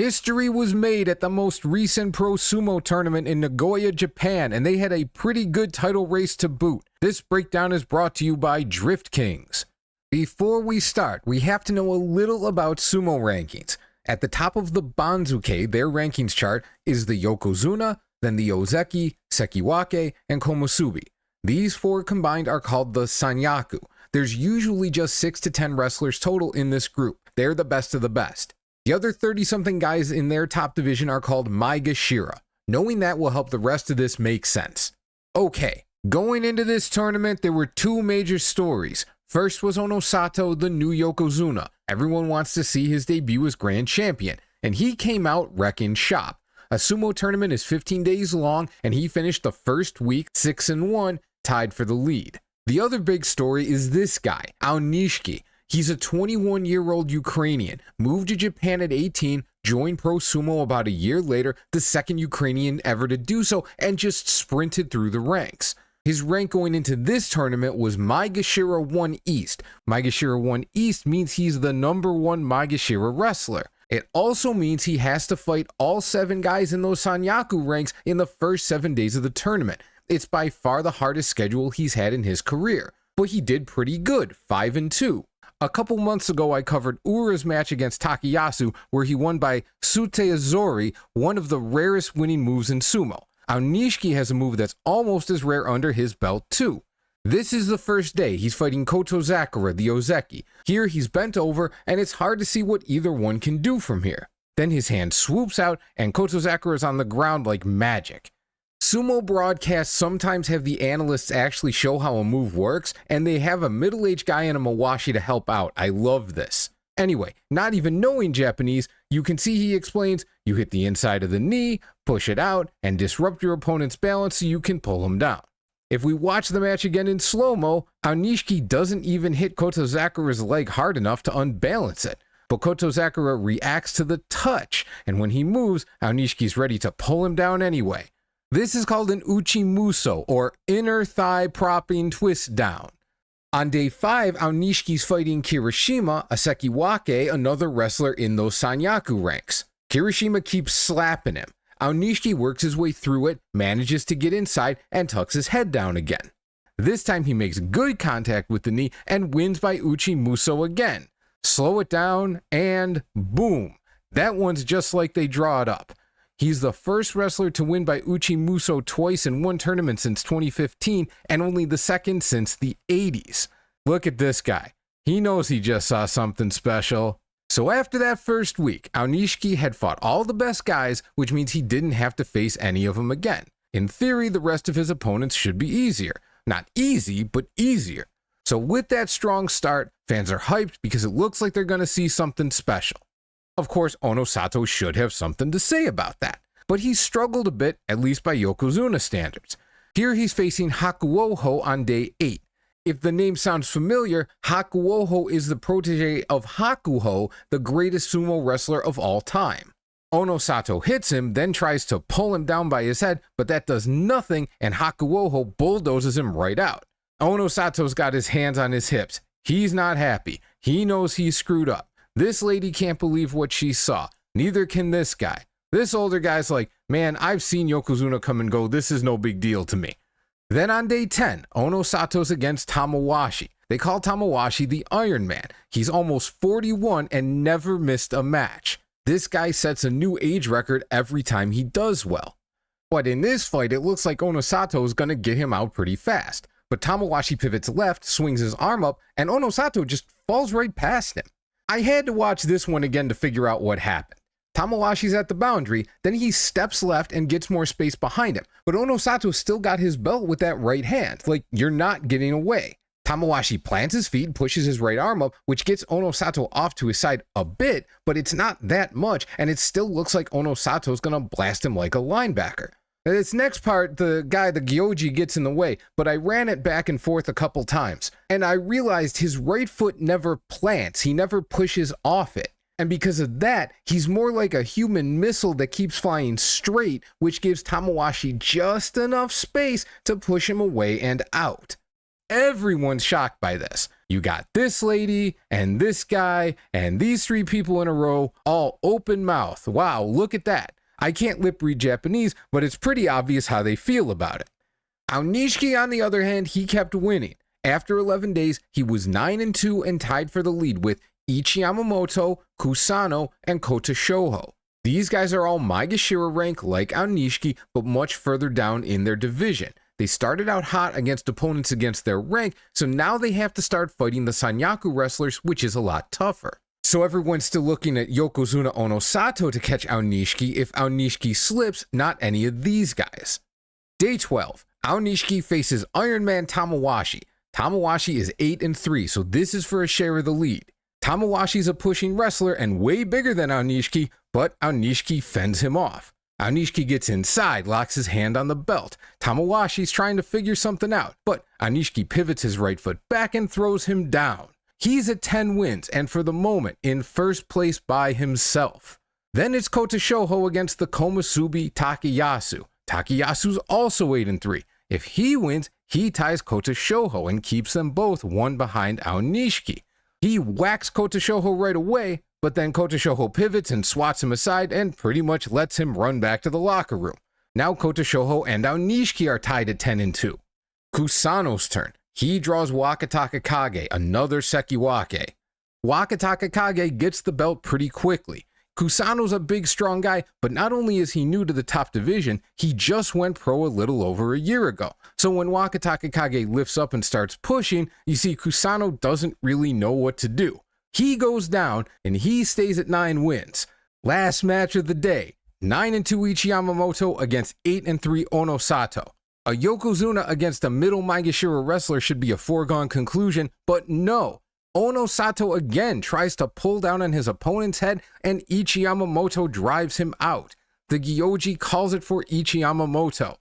History was made at the most recent Pro Sumo tournament in Nagoya, Japan, and they had a pretty good title race to boot. This breakdown is brought to you by Drift Kings. Before we start, we have to know a little about sumo rankings. At the top of the Banzuke, their rankings chart, is the Yokozuna, then the Ozeki, Sekiwake, and Komusubi. These four combined are called the Sanyaku. There's usually just 6 to 10 wrestlers total in this group. They're the best of the best. The other 30-something guys in their top division are called Maegashira. Knowing that will help the rest of this make sense. Okay, going into this tournament, there were two major stories. First was Onosato, the new Yokozuna. Everyone wants to see his debut as Grand Champion, and he came out wrecking shop. A sumo tournament is 15 days long, and he finished the first week 6-1, tied for the lead. The other big story is this guy, Anishki. He's a 21-year-old Ukrainian, moved to Japan at 18, joined Pro Sumo about a year later, the second Ukrainian ever to do so, and just sprinted through the ranks. His rank going into this tournament was Maegashira 1 East. Maegashira 1 East means he's the number 1 Maegashira wrestler. It also means he has to fight all 7 guys in those Sanyaku ranks in the first 7 days of the tournament. It's by far the hardest schedule he's had in his career, but he did pretty good, 5-2. A couple months ago, I covered Ura's match against Takayasu, where he won by Sute Azori, one of the rarest winning moves in sumo. Anishki has a move that's almost as rare under his belt too. This is the first day. He's fighting Kotozakura, the Ozeki. Here he's bent over, and it's hard to see what either one can do from here. Then his hand swoops out, and Kotozakura is on the ground like magic. Sumo broadcasts sometimes have the analysts actually show how a move works, and they have a middle-aged guy in a mawashi to help out. I love this. Anyway, not even knowing Japanese, you can see he explains, you hit the inside of the knee, push it out, and disrupt your opponent's balance so you can pull him down. If we watch the match again in slow-mo, Anishki doesn't even hit Kotozakura's leg hard enough to unbalance it. But Kotozakura reacts to the touch, and when he moves, Anishki's ready to pull him down anyway. This is called an uchi muso, or inner thigh propping twist down. On day 5, Anishki's fighting Kirishima, a Sekiwake, another wrestler in those Sanyaku ranks. Kirishima keeps slapping him. Anishki works his way through it, manages to get inside, and tucks his head down again. This time he makes good contact with the knee and wins by uchi muso again. Slow it down, and boom. That one's just like they draw it up. He's the first wrestler to win by uchi muso twice in one tournament since 2015, and only the second since the 80s. Look at this guy. He knows he just saw something special. So after that first week, Anishki had fought all the best guys, which means he didn't have to face any of them again. In theory, the rest of his opponents should be easier. Not easy, but easier. So with that strong start, fans are hyped because it looks like they're going to see something special. Of course, Onosato should have something to say about that, but he struggled a bit, at least by Yokozuna standards. Here he's facing Hakuoho on day 8. If the name sounds familiar, Hakuoho is the protege of Hakuho, the greatest sumo wrestler of all time. Onosato hits him, then tries to pull him down by his head, but that does nothing, and Hakuoho bulldozes him right out. Onosato's got his hands on his hips. He's not happy. He knows he's screwed up. This lady can't believe what she saw. Neither can this guy. This older guy's like, man, I've seen Yokozuna come and go. This is no big deal to me. Then on day 10, Onosato's against Tamawashi. They call Tamawashi the Iron Man. He's almost 41 and never missed a match. This guy sets a new age record every time he does well. But in this fight, it looks like Onosato is going to get him out pretty fast. But Tamawashi pivots left, swings his arm up, and Onosato just falls right past him. I had to watch this one again to figure out what happened. Tamawashi's at the boundary, then he steps left and gets more space behind him. But Onosato still got his belt with that right hand. Like, you're not getting away. Tamawashi plants his feet, pushes his right arm up, which gets Onosato off to his side a bit, but it's not that much, and it still looks like Onosato's gonna blast him like a linebacker. This next part, the Gyoji gets in the way, but I ran it back and forth a couple times, and I realized his right foot never plants, he never pushes off it. And because of that, he's more like a human missile that keeps flying straight, which gives Tamawashi just enough space to push him away and out. Everyone's shocked by this. You got this lady and this guy and these 3 people in a row, all open mouth. Wow, look at that. I can't lip read Japanese, but it's pretty obvious how they feel about it. Anishki, on the other hand, he kept winning. After 11 days, he was 9-2 and tied for the lead with Ichi Yamamoto, Kusano, and Kota Shoho. These guys are all Maegashira rank like Anishki, but much further down in their division. They started out hot against opponents against their rank, so now they have to start fighting the Sanyaku wrestlers, which is a lot tougher. So everyone's still looking at Yokozuna Onosato to catch Anishki. If Anishki slips, not any of these guys. Day 12, Anishki faces Iron Man Tamawashi. Tamawashi is 8-3, so this is for a share of the lead. Tamawashi's a pushing wrestler and way bigger than Anishki, but Anishki fends him off. Anishki gets inside, locks his hand on the belt. Tamawashi's trying to figure something out, but Anishki pivots his right foot back and throws him down. He's at 10 wins and for the moment in first place by himself. Then it's Kota Shoho against the Komusubi Takayasu. Takayasu's also 8-3. If he wins, he ties Kota Shoho and keeps them both one behind Anishki. He whacks Kota Shoho right away, but then Kota Shoho pivots and swats him aside and pretty much lets him run back to the locker room. Now Kota Shoho and Anishki are tied at 10-2. Kusano's turn. He draws Wakataka Kage, another Sekiwake. Wakataka Kage gets the belt pretty quickly. Kusano's a big, strong guy, but not only is he new to the top division, he just went pro a little over a year ago. So when Wakataka Kage lifts up and starts pushing, you see Kusano doesn't really know what to do. He goes down, and he stays at 9 wins. Last match of the day, 9-2 Ichi Yamamoto against 8-3 Onosato. A Yokozuna against a middle Maegashira wrestler should be a foregone conclusion, but no. Onosato again tries to pull down on his opponent's head, and Ichi Yamamoto drives him out. The Gyoji calls it for Ichi Yamamoto.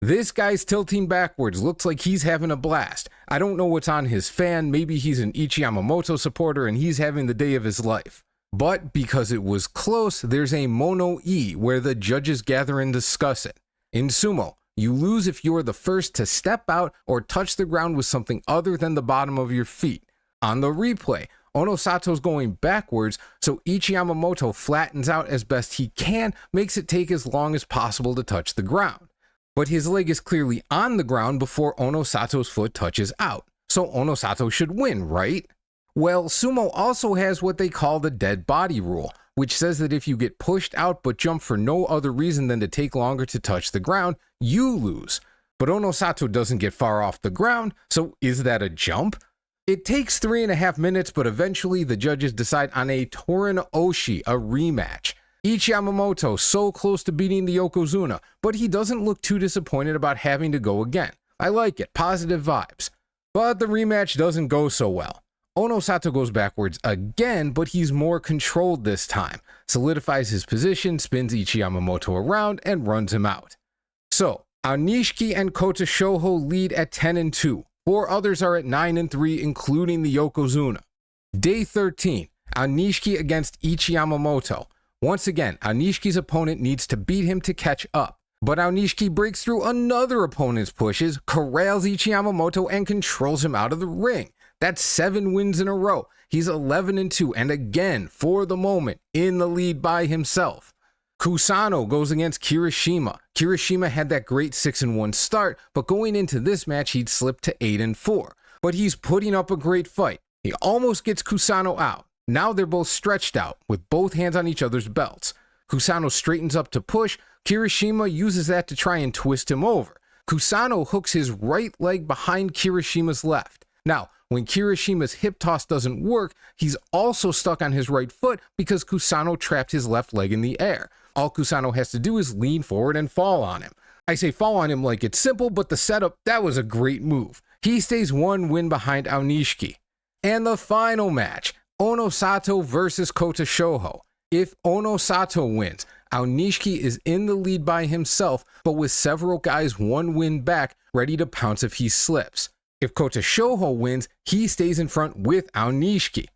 This guy's tilting backwards, looks like he's having a blast. I don't know what's on his fan, maybe he's an Ichi Yamamoto supporter and he's having the day of his life. But because it was close, there's a mono-e where the judges gather and discuss it. In sumo, you lose if you're the first to step out or touch the ground with something other than the bottom of your feet. On the replay, Onosato's going backwards, so Ichi Yamamoto flattens out as best he can, makes it take as long as possible to touch the ground. But his leg is clearly on the ground before Onosato's foot touches out, so Onosato should win, right? Well, sumo also has what they call the dead body rule, which says that if you get pushed out but jump for no other reason than to take longer to touch the ground, you lose. But Onosato doesn't get far off the ground, so is that a jump? It takes 3.5 minutes, but eventually the judges decide on a Torin Oshi, a rematch. Ichi Yamamoto so close to beating the Yokozuna, but he doesn't look too disappointed about having to go again. I like it, positive vibes. But the rematch doesn't go so well. Onosato goes backwards again, but he's more controlled this time, solidifies his position, spins Ichi Yamamoto around, and runs him out. So, Anishki and Kota Shoho lead at 10-2. 4 others are at 9-3, including the Yokozuna. Day 13, Anishki against Ichi Yamamoto. Once again, Anishki's opponent needs to beat him to catch up. But Anishki breaks through another opponent's pushes, corrals Ichi Yamamoto, and controls him out of the ring. That's 7 wins in a row. He's 11-2, and again, for the moment, in the lead by himself. Kusano goes against Kirishima. Kirishima had that great 6-1 start, but going into this match, he'd slipped to 8-4. But he's putting up a great fight. He almost gets Kusano out. Now they're both stretched out, with both hands on each other's belts. Kusano straightens up to push. Kirishima uses that to try and twist him over. Kusano hooks his right leg behind Kirishima's left. Now, when Kirishima's hip toss doesn't work, he's also stuck on his right foot because Kusano trapped his left leg in the air. All Kusano has to do is lean forward and fall on him. I say fall on him like it's simple, but the setup, that was a great move. He stays 1 win behind Anishki. And the final match, Onosato versus Kota Shoho. If Onosato wins, Anishki is in the lead by himself, but with several guys 1 win back, ready to pounce if he slips. If Kota Shoho wins, he stays in front with Anishki.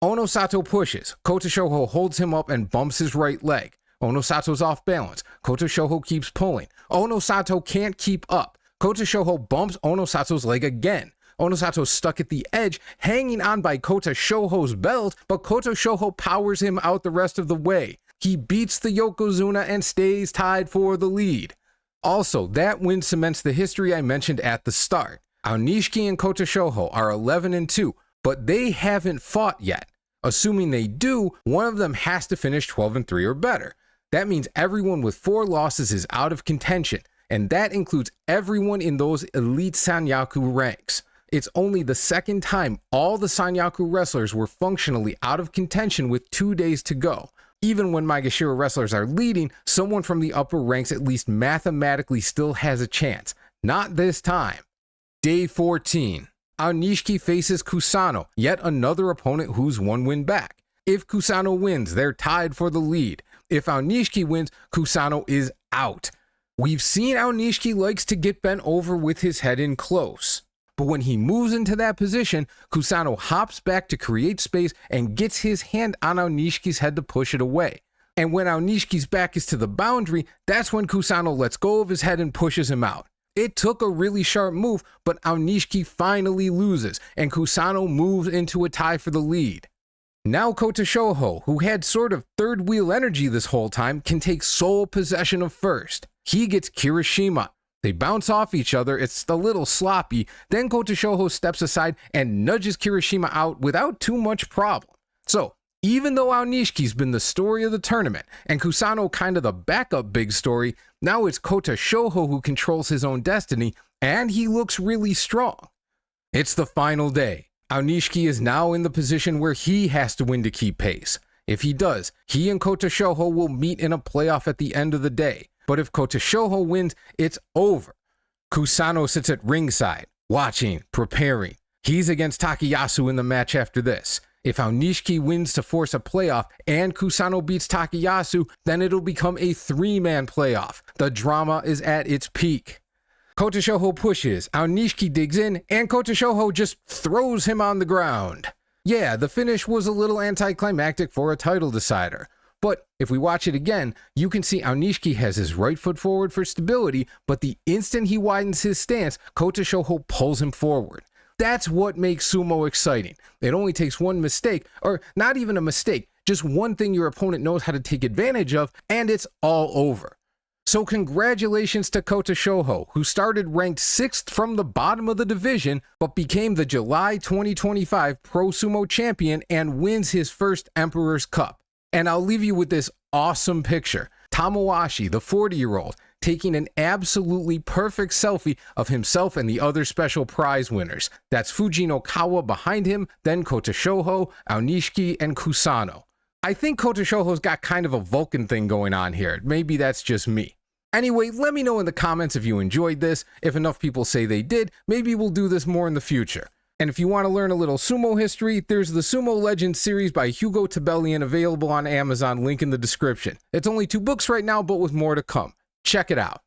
Onosato pushes. Kota Shoho holds him up and bumps his right leg. Onosato's off balance. Kota Shoho keeps pulling. Onosato can't keep up. Kota Shoho bumps Onosato's leg again. Onosato's stuck at the edge, hanging on by Kota Shoho's belt, but Kota Shoho powers him out the rest of the way. He beats the Yokozuna and stays tied for the lead. Also, that win cements the history I mentioned at the start. Anishki and Kota Shoho are 11-2, but they haven't fought yet. Assuming they do, one of them has to finish 12-3 or better. That means everyone with 4 losses is out of contention, and that includes everyone in those elite Sanyaku ranks. It's only the second time all the Sanyaku wrestlers were functionally out of contention with 2 days to go. Even when Maegashira wrestlers are leading, someone from the upper ranks at least mathematically still has a chance. Not this time. Day 14. Anishki faces Kusano, yet another opponent who's 1 win back. If Kusano wins, they're tied for the lead. If Anishki wins, Kusano is out. We've seen Anishki likes to get bent over with his head in close. But when he moves into that position, Kusano hops back to create space and gets his hand on Anishki's head to push it away. And when Anishki's back is to the boundary, that's when Kusano lets go of his head and pushes him out. It took a really sharp move, but Anishki finally loses, and Kusano moves into a tie for the lead. Now Kota Shoho, who had sort of third wheel energy this whole time, can take sole possession of first. He gets Kirishima. They bounce off each other, it's a little sloppy, then Kota Shoho steps aside and nudges Kirishima out without too much problem. So, even though Anishki's been the story of the tournament, and Kusano kind of the backup big story, now it's Kota Shoho who controls his own destiny, and he looks really strong. It's the final day. Anishki is now in the position where he has to win to keep pace. If he does, he and Kota Shoho will meet in a playoff at the end of the day. But if Kota Shoho wins, it's over. Kusano sits at ringside, watching, preparing. He's against Takayasu in the match after this. If Anishki wins to force a playoff and Kusano beats Takayasu, then it'll become a 3-man playoff. The drama is at its peak. Kota Shoho pushes, Anishki digs in, and Kota Shoho just throws him on the ground. Yeah, the finish was a little anticlimactic for a title decider. But if we watch it again, you can see Anishki has his right foot forward for stability, but the instant he widens his stance, Kota Shoho pulls him forward. That's what makes sumo exciting. It only takes one mistake, or not even a mistake, just one thing your opponent knows how to take advantage of, and it's all over. So congratulations to Kota Shoho, who started ranked 6th from the bottom of the division, but became the July 2025 Pro Sumo Champion and wins his first Emperor's Cup. And I'll leave you with this awesome picture. Tamawashi, the 40-year-old, taking an absolutely perfect selfie of himself and the other special prize winners. That's Fujinokawa behind him, then Kota Shoho, Anishki, and Kusano. I think Kota Shoho's got kind of a Vulcan thing going on here. Maybe that's just me. Anyway, let me know in the comments if you enjoyed this. If enough people say they did, maybe we'll do this more in the future. And if you want to learn a little sumo history, there's the Sumo Legends series by Hugo Tabellion available on Amazon, link in the description. It's only 2 books right now, but with more to come. Check it out.